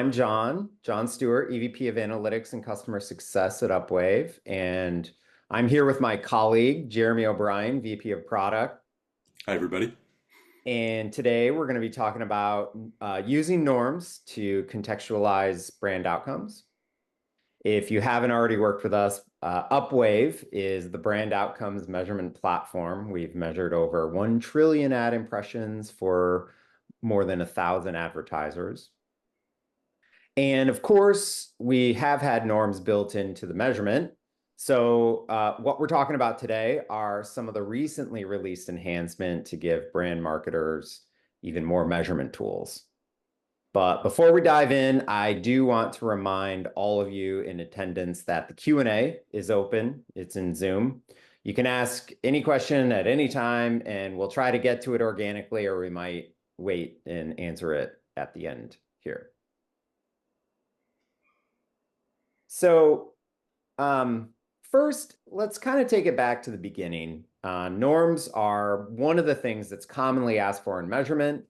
I'm John Stewart, EVP of Analytics and Customer Success at Upwave. And I'm here with my colleague, Jeremy O'Brien, VP of Product. Hi, everybody. And today we're going to be talking about using norms to contextualize brand outcomes. If you haven't already worked with us, Upwave is the brand outcomes measurement platform. We've measured over 1 trillion ad impressions for more than 1,000 advertisers. And of course, we have had norms built into the measurement. So what we're talking about today are some of the recently released enhancement to give brand marketers even more measurement tools. But before we dive in, I do want to remind all of you in attendance that the Q&A is open. It's in Zoom. You can ask any question at any time, and we'll try to get to it organically, or we might wait and answer it at the end here. So first, let's kind of take it back to the beginning. Norms are one of the things that's commonly asked for in measurement.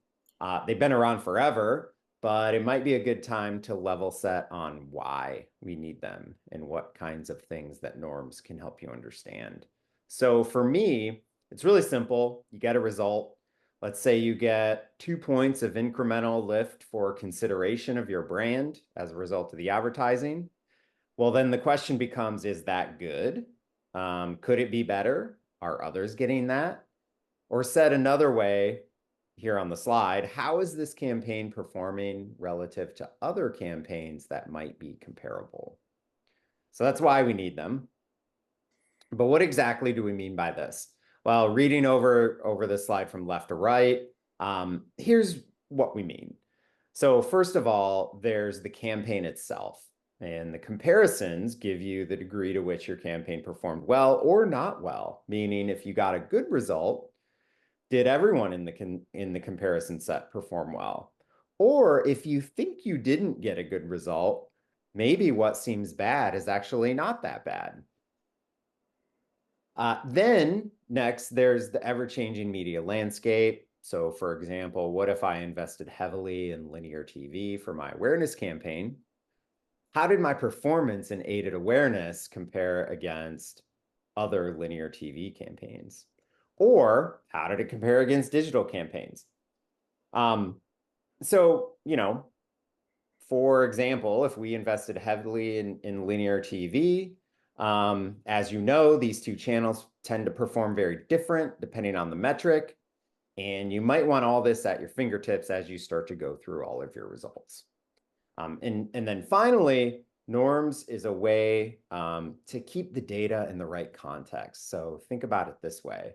They've been around forever, but it might be a good time to level set on why we need them and what kinds of things that norms can help you understand. So for me, it's really simple. You get a result. Let's say you get 2 points of incremental lift for consideration of your brand as a result of the advertising. Well, then the question becomes, is that good? Could it be better? Are others getting that? Or said another way here on the slide, how is this campaign performing relative to other campaigns that might be comparable? So that's why we need them. But what exactly do we mean by this? Well, reading over this slide from left to right, here's what we mean. So first of all, there's the campaign itself. And the comparisons give you the degree to which your campaign performed well or not well, meaning if you got a good result, did everyone in the comparison set perform well? Or if you think you didn't get a good result, maybe what seems bad is actually not that bad. Then next, there's the ever-changing media landscape. So for example, what if I invested heavily in linear TV for my awareness campaign? How did my performance in aided awareness compare against other linear TV campaigns? Or how did it compare against digital campaigns? So, for example, if we invested heavily in linear TV, as you know, these two channels tend to perform very different depending on the metric. And you might want all this at your fingertips as you start to go through all of your results. And then finally, norms is a way to keep the data in the right context. So think about it this way.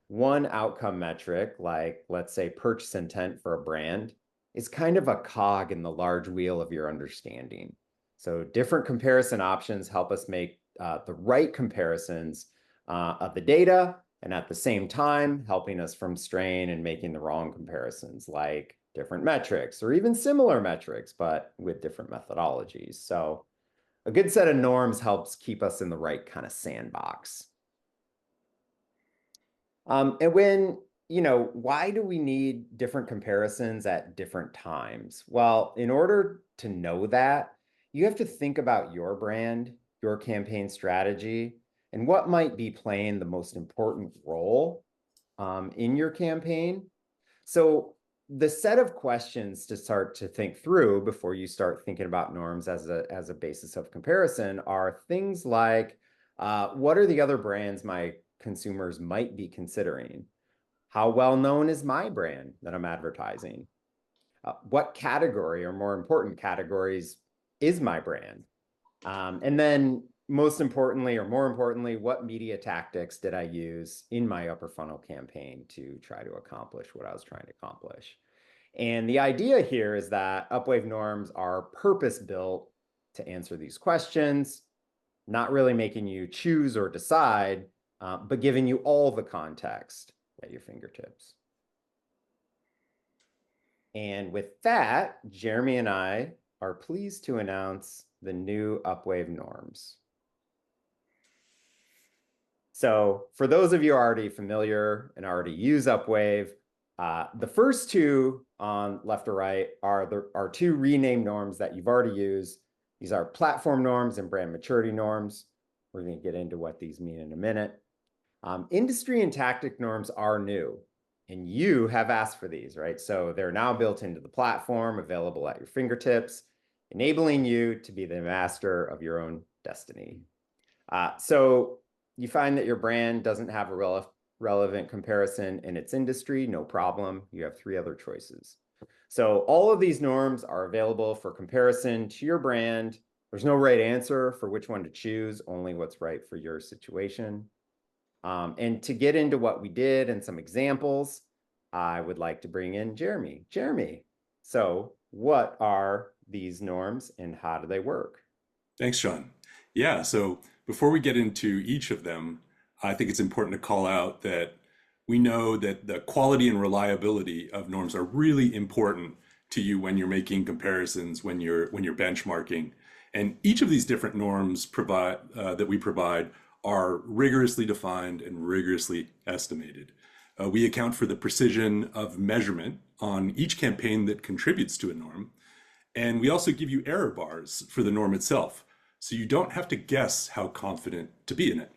One outcome metric, like let's say purchase intent for a brand, is kind of a cog in the large wheel of your understanding. So different comparison options help us make the right comparisons of the data, and at the same time, helping us from straying and making the wrong comparisons, like different metrics or even similar metrics, but with different methodologies. So a good set of norms helps keep us in the right kind of sandbox. And why do we need different comparisons at different times? Well, in order to know that, you have to think about your brand, your campaign strategy, and what might be playing the most important role in your campaign. So the set of questions to start to think through before you start thinking about norms as a basis of comparison are things like, what are the other brands my consumers might be considering? How well known is my brand that I'm advertising? What category or more important categories is my brand? And then most importantly, or more importantly, what media tactics did I use in my upper funnel campaign to try to accomplish what I was trying to accomplish? And the idea here is that Upwave norms are purpose-built to answer these questions, not really making you choose or decide, but giving you all the context at your fingertips. And with that, Jeremy and I are pleased to announce the new Upwave norms. So for those of you already familiar and already use Upwave, The first two on left or right are two renamed norms that you've already used. These are platform norms and brand maturity norms. We're going to get into what these mean in a minute. Industry and tactic norms are new, and you have asked for these, right? So they're now built into the platform, available at your fingertips, enabling you to be the master of your own destiny. So you find that your brand doesn't have a relevant comparison in its industry, no problem. You have three other choices. So all of these norms are available for comparison to your brand. There's no right answer for which one to choose, only what's right for your situation. And to get into what we did and some examples, I would like to bring in Jeremy. Jeremy, so what are these norms and how do they work? Thanks, Sean. Yeah, so before we get into each of them, I think it's important to call out that we know that the quality and reliability of norms are really important to you when you're making comparisons, when you're benchmarking. And each of these different norms provide that we provide are rigorously defined and rigorously estimated. We account for the precision of measurement on each campaign that contributes to a norm, and we also give you error bars for the norm itself, so you don't have to guess how confident to be in it.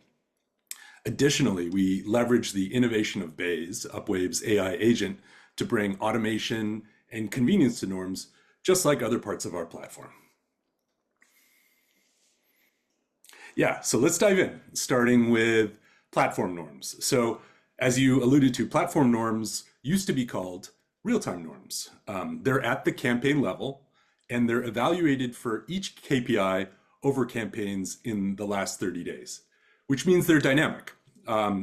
Additionally, we leverage the innovation of Bayes, Upwave's AI agent, to bring automation and convenience to norms, just like other parts of our platform. Yeah, so let's dive in, starting with platform norms. So, as you alluded to, platform norms used to be called real-time norms. They're at the campaign level, and they're evaluated for each KPI over campaigns in the last 30 days, which means they're dynamic.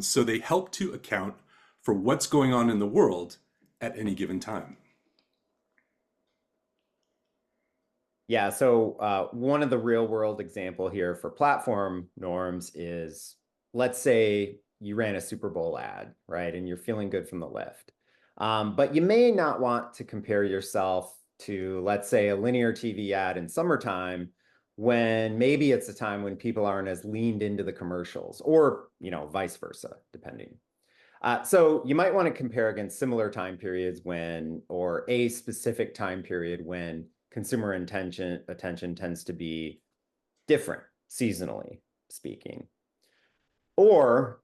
So they help to account for what's going on in the world at any given time. Yeah, so one of the real world example here for platform norms is, let's say you ran a Super Bowl ad, right? And you're feeling good from the lift. But you may not want to compare yourself to, let's say, a linear TV ad in summertime when maybe it's a time when people aren't as leaned into the commercials or, vice versa, depending. So you might want to compare against similar time periods or a specific time period when consumer attention tends to be different seasonally speaking. Or,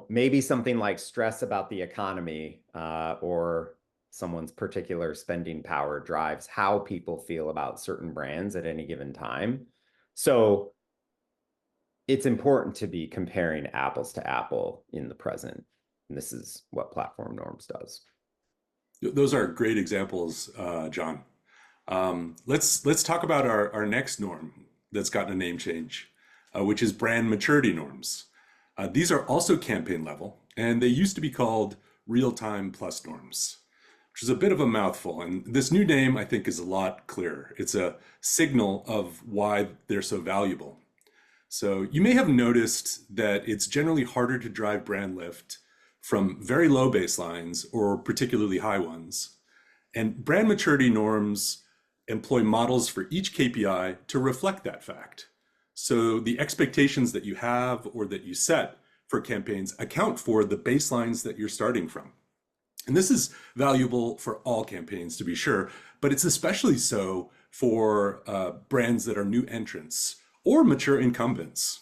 maybe something like stress about the economy or someone's particular spending power drives how people feel about certain brands at any given time. So it's important to be comparing apples to apple in the present. And this is what platform norms does. Those are great examples, John. Let's talk about our next norm that's gotten a name change, which is brand maturity norms. These are also campaign level, and they used to be called real-time plus norms, which is a bit of a mouthful. And this new name, I think, is a lot clearer. It's a signal of why they're so valuable. So you may have noticed that it's generally harder to drive brand lift from very low baselines or particularly high ones. And brand maturity norms employ models for each KPI to reflect that fact. So the expectations that you have or that you set for campaigns account for the baselines that you're starting from. And this is valuable for all campaigns, to be sure, but it's especially so for brands that are new entrants or mature incumbents.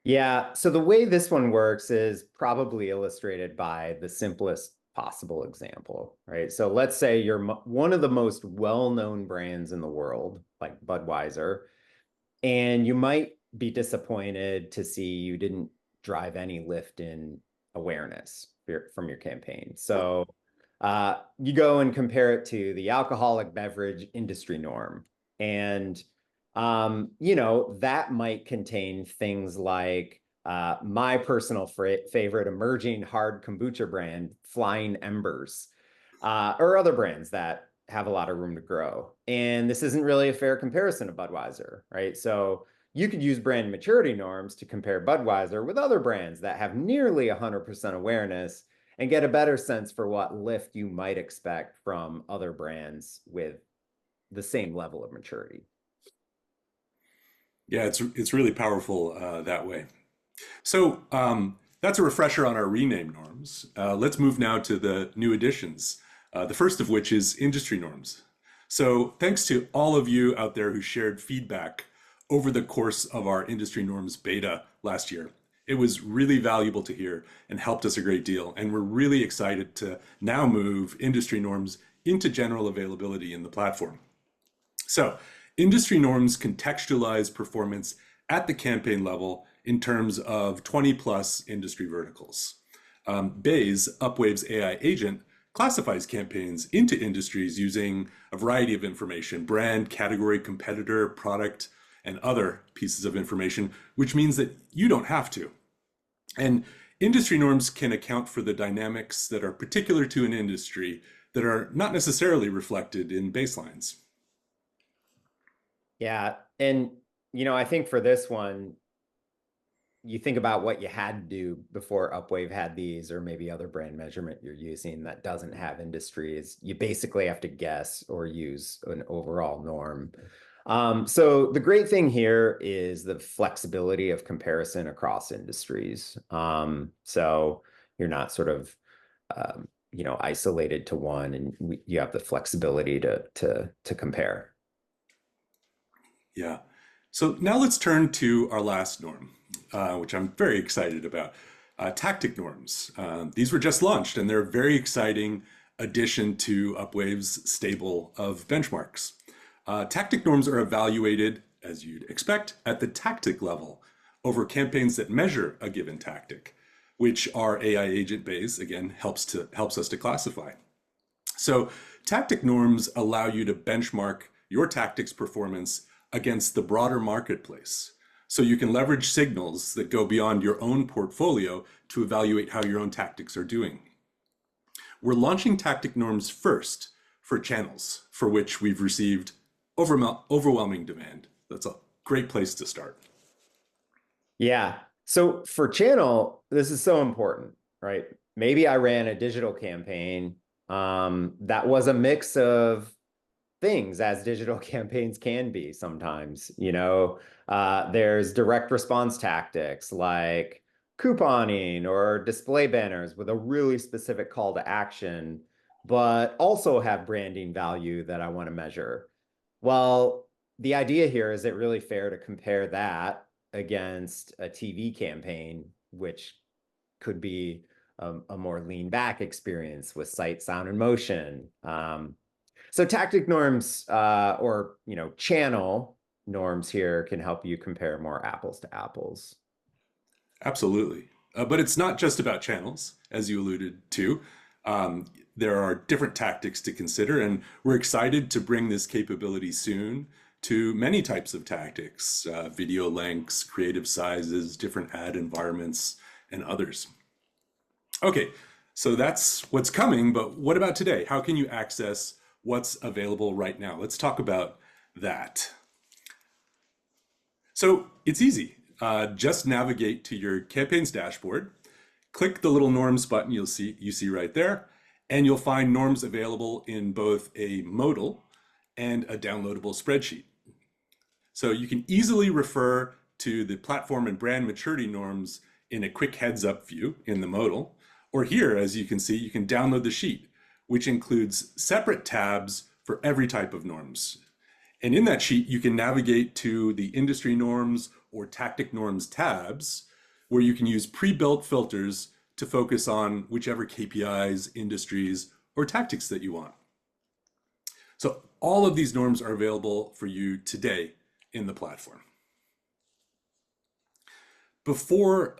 Yeah, so the way this one works is probably illustrated by the simplest possible example, right? So let's say you're one of the most well-known brands in the world, like Budweiser, and you might be disappointed to see you didn't drive any lift in awareness from your campaign. So you go and compare it to the alcoholic beverage industry norm. And, that might contain things like my personal favorite emerging hard kombucha brand, Flying Embers, or other brands that have a lot of room to grow. And this isn't really a fair comparison of Budweiser, right? So you could use brand maturity norms to compare Budweiser with other brands that have nearly 100% awareness and get a better sense for what lift you might expect from other brands with the same level of maturity. Yeah, it's really powerful that way. So that's a refresher on our rename norms. Let's move now to the new additions. The first of which is industry norms. So thanks to all of you out there who shared feedback over the course of our industry norms beta last year. It was really valuable to hear and helped us a great deal. And we're really excited to now move industry norms into general availability in the platform. So industry norms contextualize performance at the campaign level in terms of 20 plus industry verticals. Bayes, Upwave's AI agent, classifies campaigns into industries using a variety of information: brand, category, competitor, product, and other pieces of information, which means that you don't have to. And industry norms can account for the dynamics that are particular to an industry that are not necessarily reflected in baselines. Yeah. And, I think for this one, you think about what you had to do before Upwave had these, or maybe other brand measurement you're using that doesn't have industries. You basically have to guess or use an overall norm. So the great thing here is the flexibility of comparison across industries. So you're not sort of isolated to one, and you have the flexibility to compare. Yeah. So now let's turn to our last norm, which I'm very excited about. Tactic norms. These were just launched, and they're a very exciting addition to Upwave's stable of benchmarks. Tactic norms are evaluated, as you'd expect, at the tactic level over campaigns that measure a given tactic, which our AI agent Bayes, again, helps us to classify. So tactic norms allow you to benchmark your tactics performance against the broader marketplace. So you can leverage signals that go beyond your own portfolio to evaluate how your own tactics are doing. We're launching tactic norms first for channels, for which we've received overwhelming demand. That's a great place to start. Yeah. So for channel, this is so important, right? Maybe I ran a digital campaign that was a mix of things, as digital campaigns can be sometimes. There's direct response tactics like couponing or display banners with a really specific call to action, but also have branding value that I want to measure. Well, the idea here is it really fair to compare that against a TV campaign, which could be a more lean back experience with sight, sound, and motion. So tactic norms or channel norms here can help you compare more apples to apples. Absolutely. But it's not just about channels, as you alluded to. There are different tactics to consider, and we're excited to bring this capability soon to many types of tactics: video lengths, creative sizes, different ad environments, and others. Okay, so that's what's coming, but what about today? How can you access what's available right now? Let's talk about that. So it's easy. Just navigate to your campaign's dashboard, click the little norms button you see right there, and you'll find norms available in both a modal and a downloadable spreadsheet. So you can easily refer to the platform and brand maturity norms in a quick heads up view in the modal, or here, as you can see, you can download the sheet, which includes separate tabs for every type of norms. And in that sheet, you can navigate to the industry norms or tactic norms tabs, where you can use pre-built filters to focus on whichever KPIs, industries, or tactics that you want. So all of these norms are available for you today in the platform. Before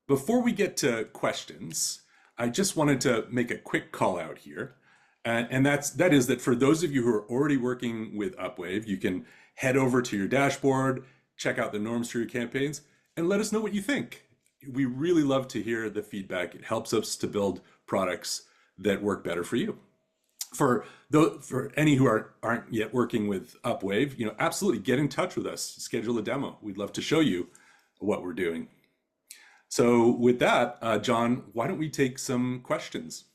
we get to questions, I just wanted to make a quick call out here. And that is that for those of you who are already working with Upwave, you can head over to your dashboard, check out the norms for your campaigns, and let us know what you think. We really love to hear the feedback. It helps us to build products that work better for you. For any who aren't yet working with Upwave, absolutely get in touch with us, schedule a demo. We'd love to show you what we're doing. So with that, John, why don't we take some questions?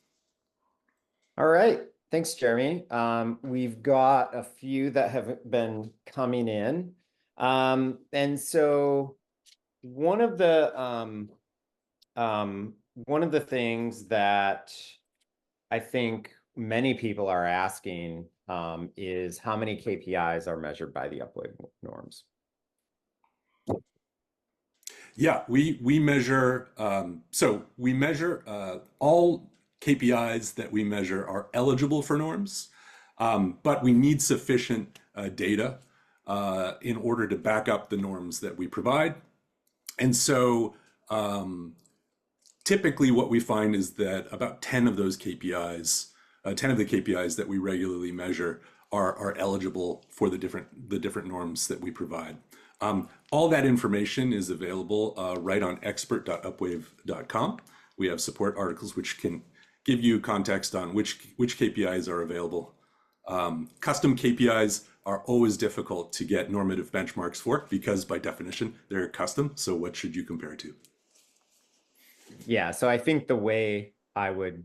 All right. Thanks, Jeremy. We've got a few that have been coming in. And so one of the one of the things that I think many people are asking is how many KPIs are measured by the Upwave norms? Yeah, we measure we measure all KPIs that we measure are eligible for norms, but we need sufficient data in order to back up the norms that we provide. And so typically what we find is that about 10 of those KPIs, 10 of the KPIs that we regularly measure are eligible for the different norms that we provide. All that information is available right on expert.upwave.com. We have support articles which can give you context on which KPIs are available. Custom KPIs are always difficult to get normative benchmarks for because by definition they're custom. So what should you compare to? Yeah, so I think the way I would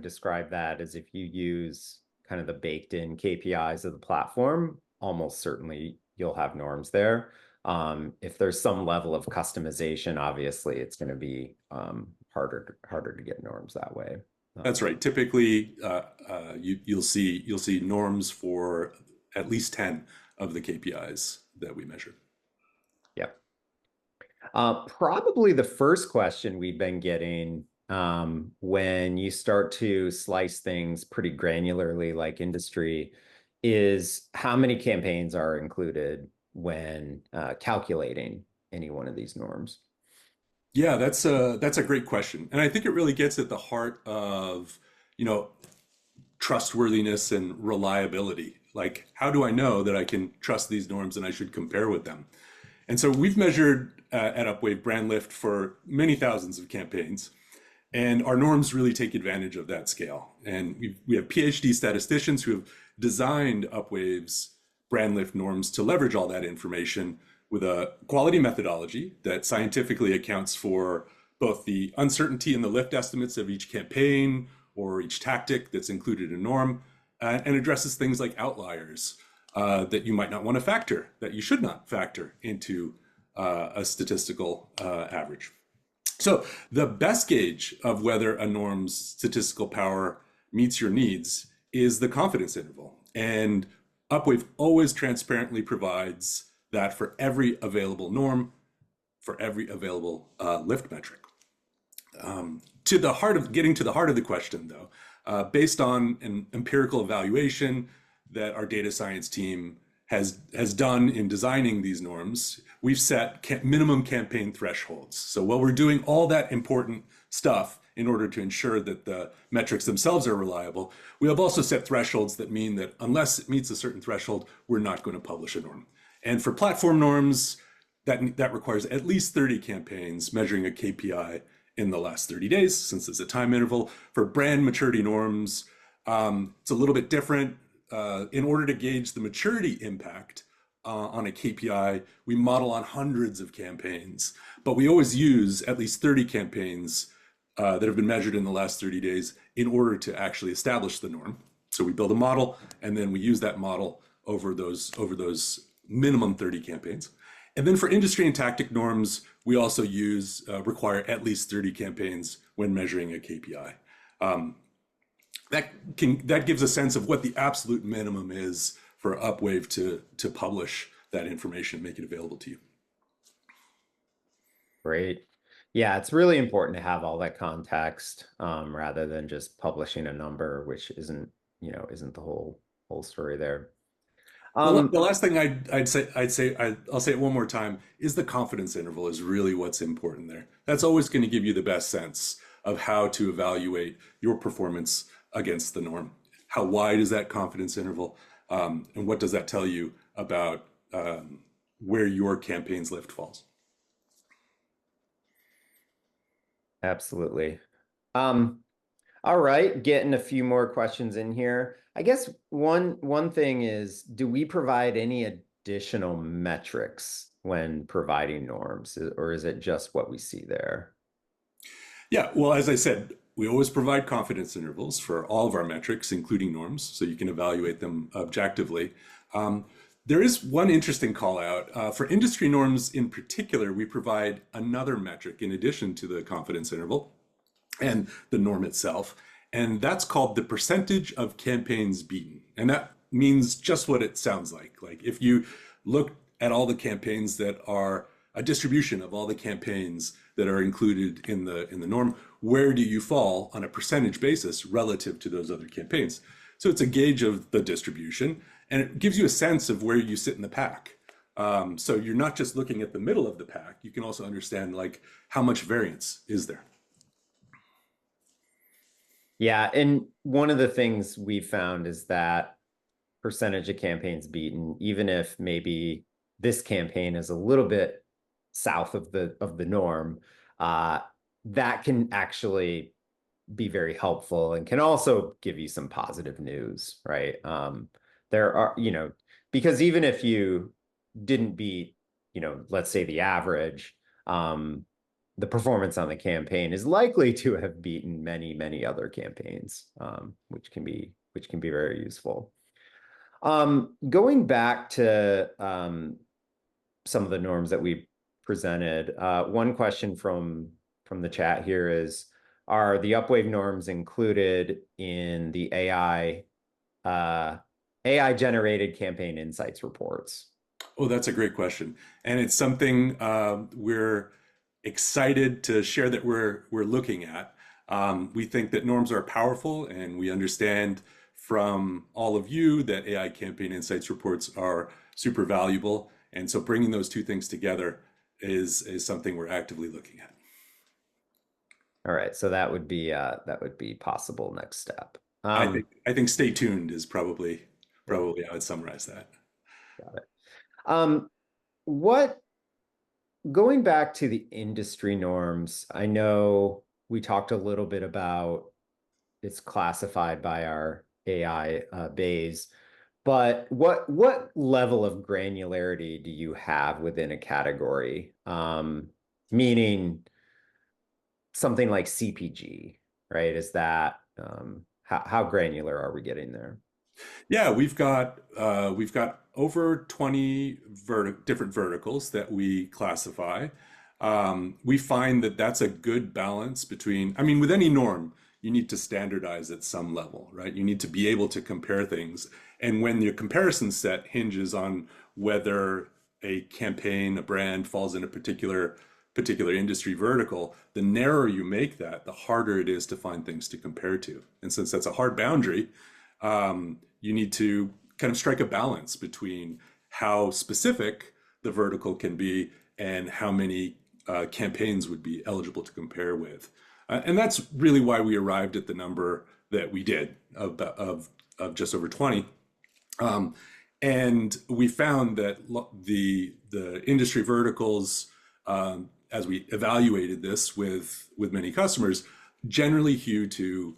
describe that is if you use kind of the baked in KPIs of the platform, almost certainly you'll have norms there. If there's some level of customization, obviously it's going to be harder to get norms that way. That's right. Typically, you'll see norms for at least 10 of the KPIs that we measure. Yeah. Probably the first question we've been getting when you start to slice things pretty granularly, like industry, is how many campaigns are included when calculating any one of these norms? Yeah, that's a great question, and I think it really gets at the heart of you know trustworthiness and reliability. Like, how do I know that I can trust these norms and I should compare with them? And so we've measured at Upwave brand lift for many thousands of campaigns, and our norms really take advantage of that scale. And we have PhD statisticians who have designed Upwave's brand lift norms to leverage all that information with a quality methodology that scientifically accounts for both the uncertainty in the lift estimates of each campaign or each tactic that's included in norm, and addresses things like outliers that you might not want to factor, that you should not factor into a statistical average. So the best gauge of whether a norm's statistical power meets your needs is the confidence interval. And Upwave always transparently provides that for every available norm, for every available lift metric. To the heart of getting to the heart of the question, though, based on an empirical evaluation that our data science team has done in designing these norms, we've set minimum campaign thresholds. So while we're doing all that important stuff in order to ensure that the metrics themselves are reliable, we have also set thresholds that mean that unless it meets a certain threshold, we're not going to publish a norm. And for platform norms, that requires at least 30 campaigns measuring a KPI in the last 30 days, since it's a time interval. For brand maturity norms, it's a little bit different. In order to gauge the maturity impact on a KPI, we model on hundreds of campaigns, but we always use at least 30 campaigns that have been measured in the last 30 days in order to actually establish the norm. So we build a model, and then we use that model over those minimum 30 campaigns. And then for industry and tactic norms, we also require at least 30 campaigns when measuring a KPI. That gives a sense of what the absolute minimum is for Upwave to publish that information, make it available to you. Great. Yeah, it's really important to have all that context rather than just publishing a number, which isn't the whole story there. The last thing I'll say it one more time, is the confidence interval is really what's important there. That's always going to give you the best sense of how to evaluate your performance against the norm. How wide is that confidence interval? And what does that tell you about where your campaign's lift falls? Absolutely. All right, getting a few more questions in here. I guess one thing is, do we provide any additional metrics when providing norms, or is it just what we see there? Yeah, well, as I said, we always provide confidence intervals for all of our metrics, including norms, so you can evaluate them objectively. There is one interesting call out. For industry norms in particular, we provide another metric in addition to the confidence interval and the norm itself. And that's called the percentage of campaigns beaten. And that means just what it sounds like. Like if you look at all the campaigns that are a distribution of all the campaigns that are included in the norm, where do you fall on a percentage basis relative to those other campaigns? So it's a gauge of the distribution, and it gives you a sense of where you sit in the pack. So you're not just looking at the middle of the pack, you can also understand like how much variance is there. Yeah, and one of the things we found is that percentage of campaigns beaten, even if maybe this campaign is a little bit south of the norm, uh, that can actually be very helpful and can also give you some positive news, right? There are, because even if you didn't beat, let's say the average, the performance on the campaign is likely to have beaten many, many other campaigns, which can be very useful. Going back to some of the norms that we presented, one question from the chat here is, are the Upwave norms included in the AI generated campaign insights reports? Oh, that's a great question. And it's something we're excited to share that we're looking at. We think that norms are powerful, and we understand from all of you that AI campaign insights reports are super valuable. And so bringing those two things together is something we're actively looking at. All right, so that would be possible next step. I think stay tuned is probably how I'd summarize that. Got it. Um, what Going back to the industry norms, I know we talked a little bit about it's classified by our AI bays, but what level of granularity do you have within a category? Meaning something like CPG, right? Is that how granular are we getting there? Yeah, we've got over 20 different verticals that we classify. We find that that's a good balance between, I mean, with any norm, you need to standardize at some level, right? You need to be able to compare things. And when your comparison set hinges on whether a campaign, a brand falls in a particular industry vertical, the narrower you make that, the harder it is to find things to compare to. And since that's a hard boundary, you need to kind of strike a balance between how specific the vertical can be and how many campaigns would be eligible to compare with. And that's really why we arrived at the number that we did of just over 20. Um, and we found that the industry verticals, as we evaluated this with many customers, generally hew to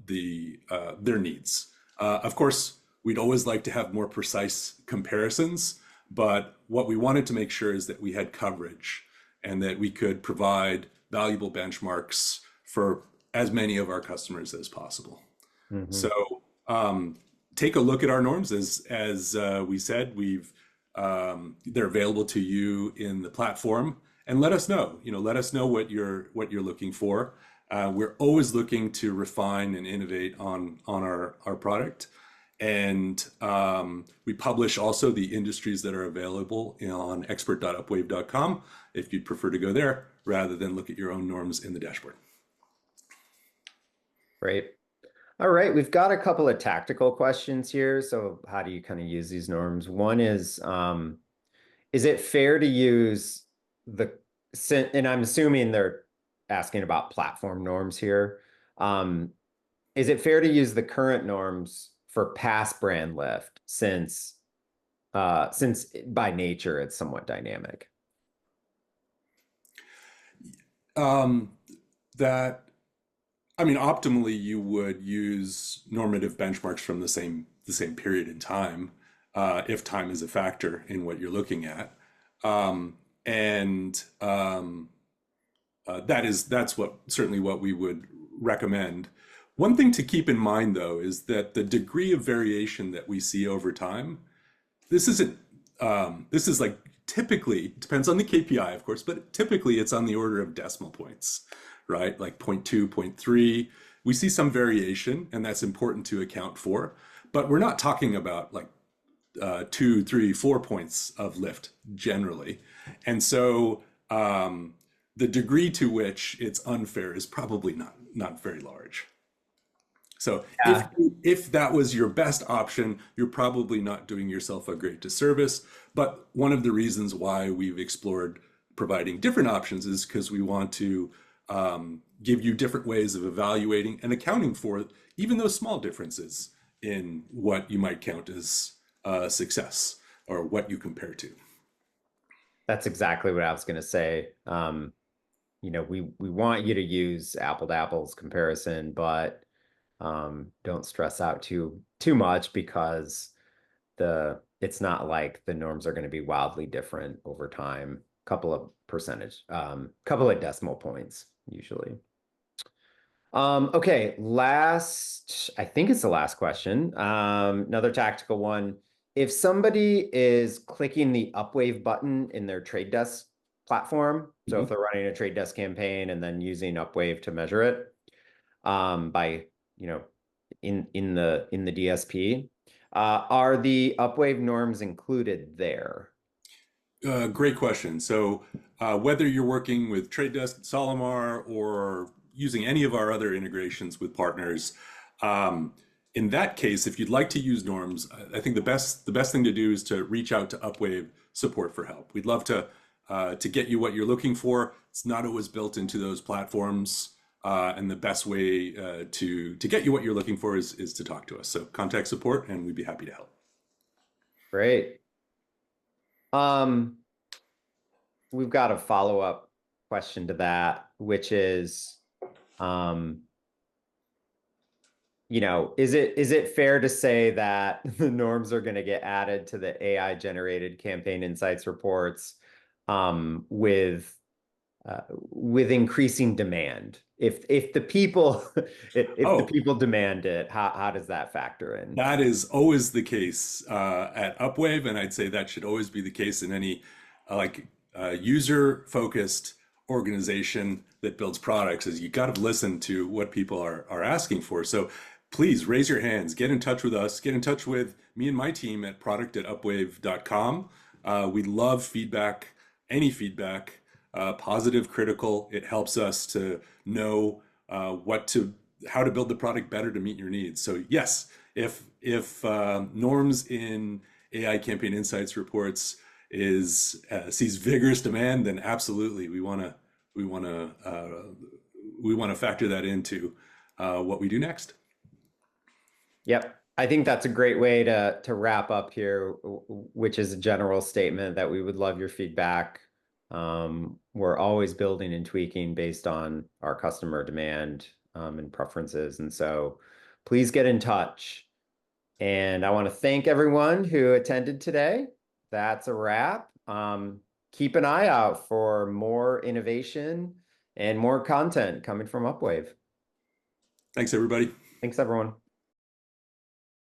their needs. Of course, we'd always like to have more precise comparisons, but what we wanted to make sure is that we had coverage and that we could provide valuable benchmarks for as many of our customers as possible. Hmm. So take a look at our norms. As we said, they're available to you in the platform, and let us know. Let us know what you're looking for. We're always looking to refine and innovate on our product. And we publish also the industries that are available on expert.upwave.com if you'd prefer to go there rather than look at your own norms in the dashboard. Great. All right, we've got a couple of tactical questions here. So how do you kind of use these norms? One is it fair to use and I'm assuming they're asking about platform norms here. Um, is it fair to use the current norms for past brand lift since by nature it's somewhat dynamic? Um, that I mean, optimally, you would use normative benchmarks from the same period in time, if time is a factor in what you're looking at, and that's what certainly what we would recommend. One thing to keep in mind, though, is that the degree of variation that we see over time this isn't this is like typically depends on the KPI, of course, but typically it's on the order of decimal points, right? Like point 0.2, point 0.3. We see some variation, and that's important to account for. But we're not talking about like 2, 3, 4 points of lift generally. And so the degree to which it's unfair is probably not very large. So Yeah. if that was your best option, you're probably not doing yourself a great disservice. But one of the reasons why we've explored providing different options is because we want to give you different ways of evaluating and accounting for even those small differences in what you might count as success or what you compare to. That's exactly what I was going to say. We want you to use apple to apples comparison, but don't stress out too much because it's not like the norms are going to be wildly different over time. Couple of decimal points usually. Okay, I think it's the last question. Another tactical one. If somebody is clicking the Upwave button in their trade desk platform, so if Mhm. they're running a trade desk campaign and then using Upwave to measure it, by, in the DSP, are the Upwave norms included there? Great question. So, whether you're working with Trade Desk, Solimar, or using any of our other integrations with partners, um, in that case, if you'd like to use norms, I think the best thing to do is to reach out to Upwave support for help. We'd love to get you what you're looking for. It's not always built into those platforms, and the best way to get you what you're looking for is to talk to us. So contact support, and we'd be happy to help. Great. Um, we've got a follow-up question to that, which is, um, is it fair to say that the norms are going to get added to the AI generated campaign insights reports with increasing demand? If the people if the Oh, people demand it, how does that factor in? that is always the case at Upwave, and I'd say that should always be the case in any user-focused organization that builds products. Is you got to listen to what people are asking for. So please raise your hands, get in touch with us, get in touch with me and my team at product@upwave.com. We love feedback, any feedback, positive, critical. It helps us to know how to build the product better to meet your needs. So yes, if norms in AI campaign insights reports is sees vigorous demand, then absolutely we want to we want to factor that into what we do next. Yep. I think that's a great way to wrap up here, which is a general statement that we would love your feedback. We're always building and tweaking based on our customer demand and preferences. And so please get in touch. And I want to thank everyone who attended today. That's a wrap. Keep an eye out for more innovation and more content coming from Upwave. Thanks, everybody. Thanks, everyone.